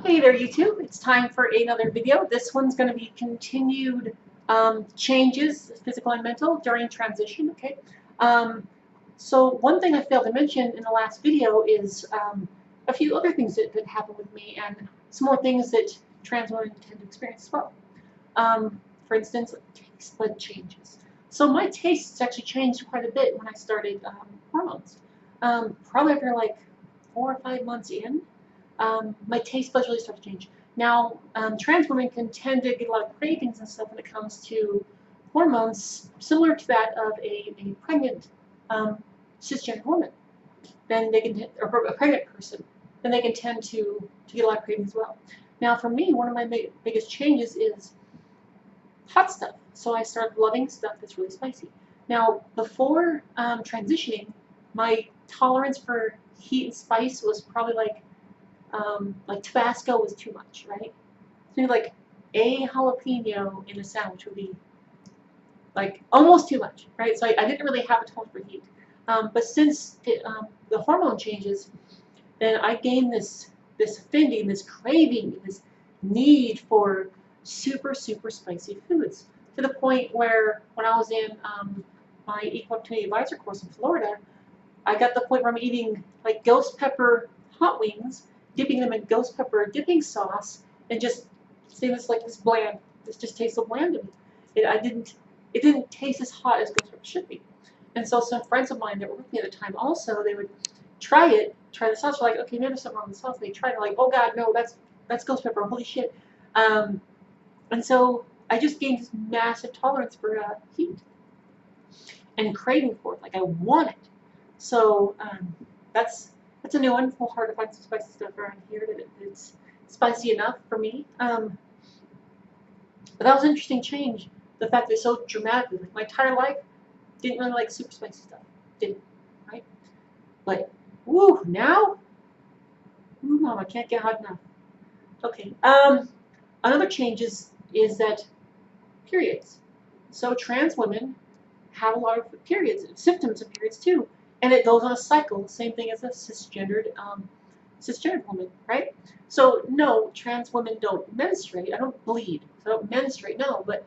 Hey there YouTube, it's time for another video. This one's going to be continued changes, physical and mental, during transition, okay? So one thing I failed to mention in the last video is a few other things that happen with me and some more things that trans women tend to experience as well. For instance, taste bud changes. So my tastes actually changed quite a bit when I started hormones. Probably after like 4 or 5 months in. My taste buds really start to change. Now, trans women can tend to get a lot of cravings and stuff when it comes to hormones, similar to that of a pregnant cisgender woman. Then they can, or a pregnant person, then they can tend to get a lot of cravings as well. Now, for me, one of my biggest changes is hot stuff. So I started loving stuff that's really spicy. Now, before transitioning, my tolerance for heat and spice was probably like Tabasco was too much, right? So like a jalapeno in a sandwich would be like almost too much, right? So I didn't really have a tolerance for heat. But since the hormone changes, then I gained this affinity, this craving, this need for super spicy foods, to the point where when I was in my Equal Opportunity Advisor course in Florida, I got to the point where I'm eating like ghost pepper hot wings, dipping them in ghost pepper dipping sauce, and just seeing this like this bland. This just tastes so bland to me. It didn't taste as hot as ghost pepper should be. And so some friends of mine that were with me at the time also, they would try the sauce. They're like, okay, maybe there's something wrong with the sauce. They tried it, like, oh God, no, that's ghost pepper. Holy shit. And so I just gained this massive tolerance for heat and craving for it. Like I want it. So that's a new one. It's a little hard to find some spicy stuff around here that it's spicy enough for me. But that was an interesting change. The fact that it's so dramatic. Like my entire life, didn't really like super spicy stuff. Didn't, right? But woo, now, ooh, mom, I can't get hot enough. Okay. Another change is that periods. So trans women have a lot of periods, symptoms of periods too. And it goes on a cycle, same thing as a cisgendered woman, right? So no, trans women don't menstruate. I don't bleed. I don't menstruate, no, but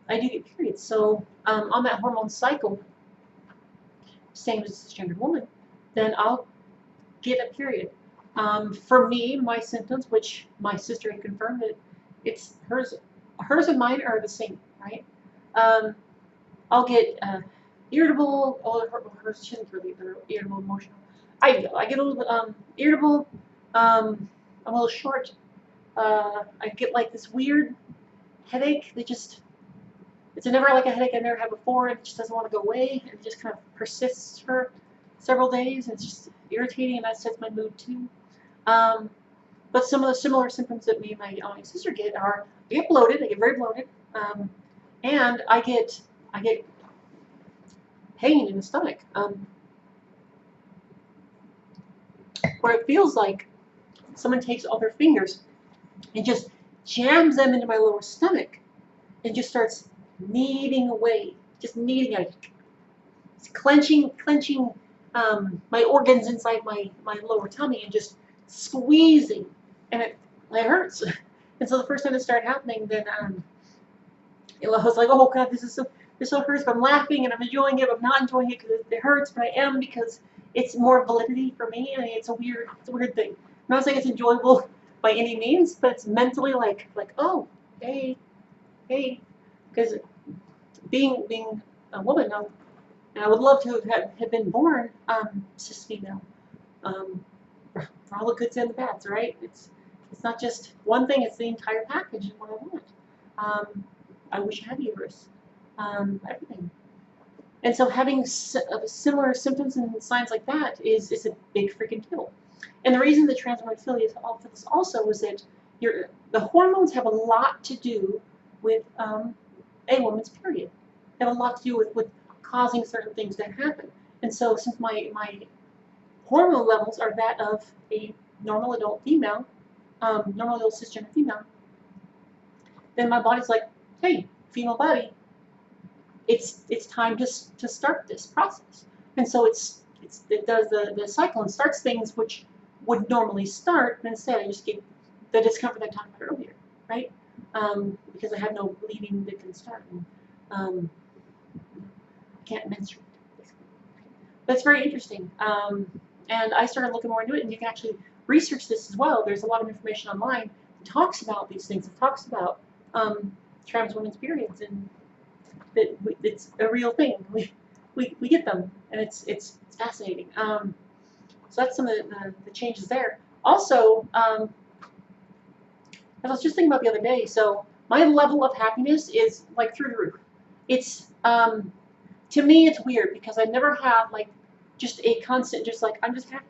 I do get periods. So on that hormone cycle, same as a cisgendered woman, then I'll get a period. For me, my symptoms, which my sister had confirmed that it's hers and mine are the same, right? I'll get irritable. Oh, hers shouldn't really be irritable, emotional. I get a little irritable. I'm a little short. I get like this weird headache that just, it's never like a headache I've never had before. It just doesn't want to go away. It just kind of persists for several days. It's just irritating, and that sets my mood too. But some of the similar symptoms that me and my sister get are, I get bloated. I get very bloated, and I get pain in the stomach, where it feels like someone takes all their fingers and just jams them into my lower stomach and just starts kneading away, just kneading it, it's clenching my organs inside my lower tummy and just squeezing, and it hurts. And so the first time it started happening, then I was like, oh God, this so hurts, but I'm laughing and I'm enjoying it, but I'm not enjoying it because it hurts, but I am, because it's more validity for me, and it's a weird thing. I'm not saying it's enjoyable by any means, but it's mentally like oh, hey, because being a woman, and I would love to have been born cis female, for all the goods and the bads, right? It's not just one thing; it's the entire package. Is what I want. I wish I had a uterus. Everything. And so having similar symptoms and signs like that is a big freaking deal. And the reason the trans women feel this also is that the hormones have a lot to do with a woman's period. They have a lot to do with causing certain things to happen. And so since my hormone levels are that of a normal adult female, normal adult cisgender female, then my body's like, hey, female body, it's time to start this process. And so it does the cycle and starts things which would normally start, but instead I just get the discomfort that I talked about earlier, right? Because I have no bleeding that can start. And, can't menstruate, basically. That's very interesting. And I started looking more into it, and you can actually research this as well. There's a lot of information online that talks about these things. It talks about trans women's periods, and that it's a real thing. We get them, and it's fascinating. So that's some of the changes there. Also, as I was just thinking about the other day, so my level of happiness is like through the roof. It's to me, it's weird because I never have like just a constant, just like I'm just happy.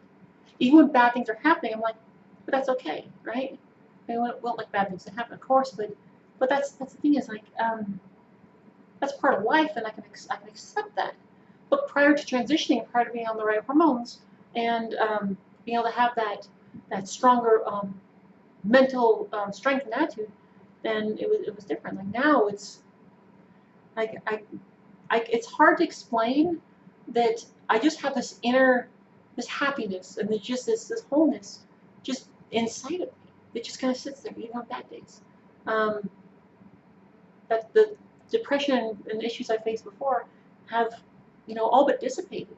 Even when bad things are happening, I'm like, but that's okay, right? I won't like bad things to happen, of course, but that's the thing is like that's part of life, and I can accept that. But prior to transitioning, prior to being on the right hormones, and being able to have that stronger mental strength and attitude, then it was different. Like now, it's like it's hard to explain that I just have this inner this happiness and there's just this wholeness just inside of me. It just kind of sits there even on bad days. That the depression and issues I faced before have, all but dissipated.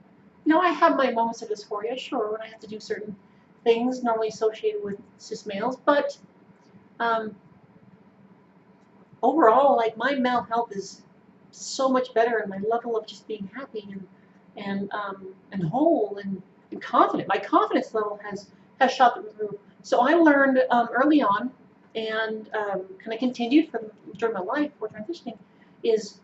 I have my moments of dysphoria, sure, when I have to do certain things normally associated with cis males, but overall, like my mental health is so much better, and my level of just being happy and whole and confident. My confidence level has shot through the roof. So I learned early on, and kind of continued during my life before transitioning, is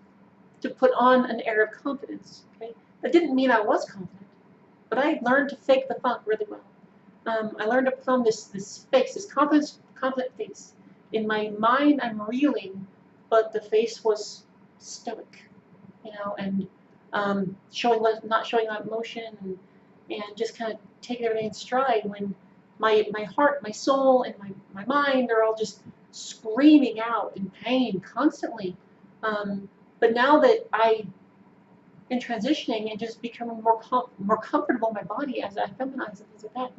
to put on an air of confidence. Okay, that didn't mean I was confident, but I learned to fake the funk really well. I learned to put on this face, this confident face. In my mind, I'm reeling, but the face was stoic, and not showing that emotion, and just kind of taking everything in stride when my heart, my soul, and my mind are all just screaming out in pain constantly. But now that in transitioning and just becoming more comfortable in my body as I feminize and things like that,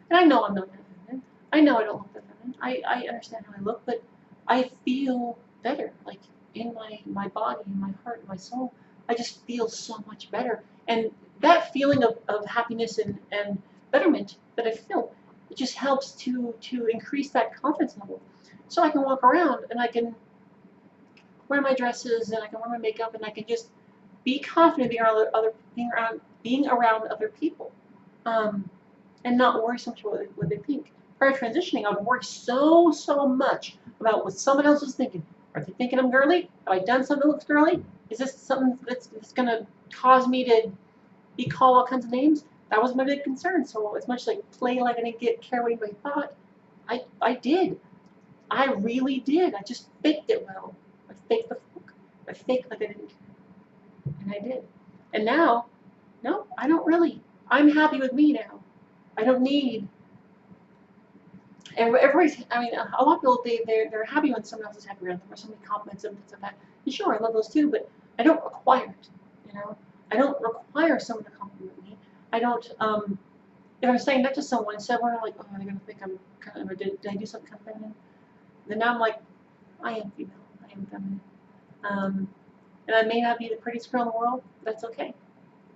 and I know I'm not that feminine. I know I don't look that feminine. I understand how I look, but I feel better, like in my body, in my heart, in my soul. I just feel so much better. And that feeling of happiness and betterment that I feel, it just helps to increase that confidence level. So I can walk around and I can wear my dresses and I can wear my makeup and I can just be confident being around other people. And not worry so much about what they think. Prior to transitioning, I would worry so much about what someone else is thinking. Are they thinking I'm girly? Have I done something that looks girly? Is this something that's going to cause me to be called all kinds of names? That was my big concern. So as much as I play like I didn't get carried away by thought, I did. I really did. I just faked it well. I faked the funk. I faked like I didn't care. And I did. And now, no, I don't really. I'm happy with me now. I don't need I mean, a lot of people they're happy when someone else is happy around them, or somebody compliments them, things like that. And sure, I love those too, but I don't require it. I don't require someone to compliment me. I don't. If I'm saying that to someone, I'm like, oh, are they gonna think I'm kind of, or did I do something kind of feminine? Then now I'm like, I am female. I am feminine. And I may not be the prettiest girl in the world. That's okay,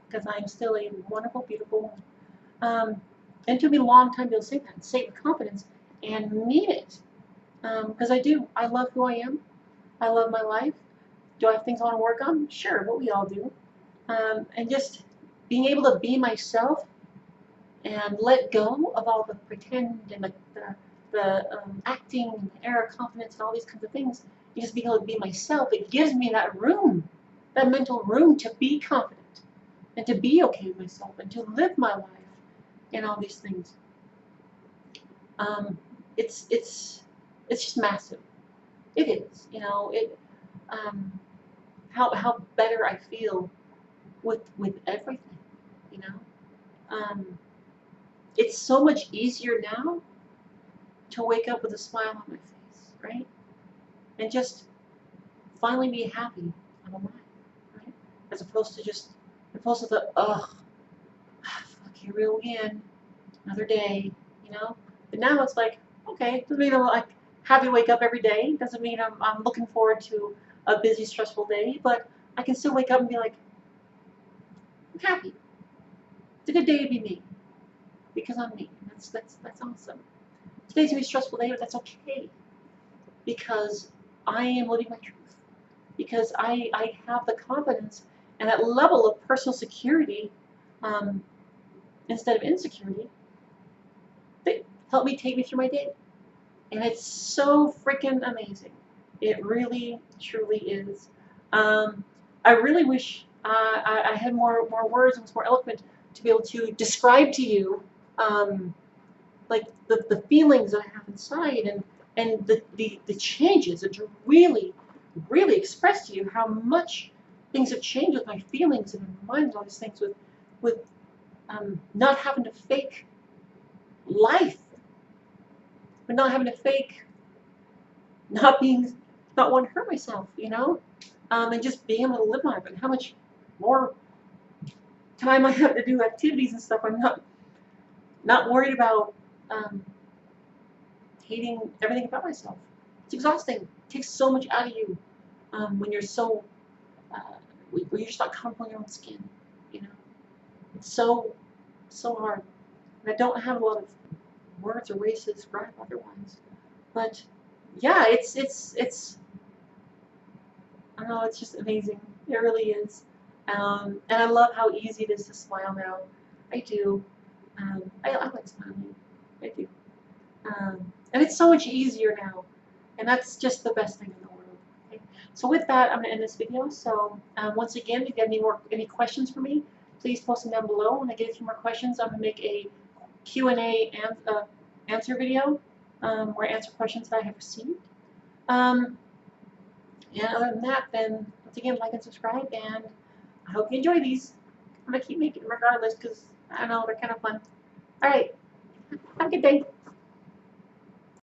because I am still a wonderful, beautiful woman. And it took me a long time to be able to say that and say it with confidence and mean it. Because I do. I love who I am. I love my life. Do I have things I want to work on? Sure, but we all do. And just being able to be myself and let go of all the pretend and the acting and the air of confidence and all these kinds of things. And just being able to be myself, it gives me that room, that mental room to be confident and to be okay with myself and to live my life and all these things. It's just massive. It is, how better I feel with everything, it's so much easier now to wake up with a smile on my face, right? And just finally be happy I'm alive, right? As opposed to the fuck, here we go again, another day, But now it's like, Okay, doesn't mean I'm like happy to wake up every day. Doesn't mean I'm looking forward to a busy, stressful day. But I can still wake up and be like, I'm happy. It's a good day to be me because I'm me. That's awesome. Today's gonna be a stressful day, but that's okay because I am living my truth. Because I have the confidence and that level of personal security um, instead of insecurity that help me take me through my day. And it's so freaking amazing. It really, truly is. I really wish I had more words and was more eloquent to be able to describe to you like the feelings that I have inside and the changes and to really, really express to you how much things have changed with my feelings and my mind and all these things with not having to fake life, but not having to fake not wanting to hurt myself, you know, and just being able to live my life and how much more time I have to do activities and stuff. I'm not worried about um, hating everything about myself. It's exhausting. It takes so much out of you when you're so uh, when you're just not comfortable in your own skin. You know, it's so hard. And I don't have a lot of words or ways to describe otherwise. But yeah, it's I don't know, it's just amazing. It really is. And I love how easy it is to smile now. I do. I like smiling. I do. And it's so much easier now. And that's just the best thing in the world. Okay? So with that, I'm going to end this video. So once again, if you have any questions for me, please post them down below. When I get a few more questions, I'm going to make a Q&A and answer video where I answer questions that I have received. And other than that, then once again, like and subscribe, and I hope you enjoy these. I'm going to keep making them regardless because I don't know, they're kind of fun. All right, have a good day.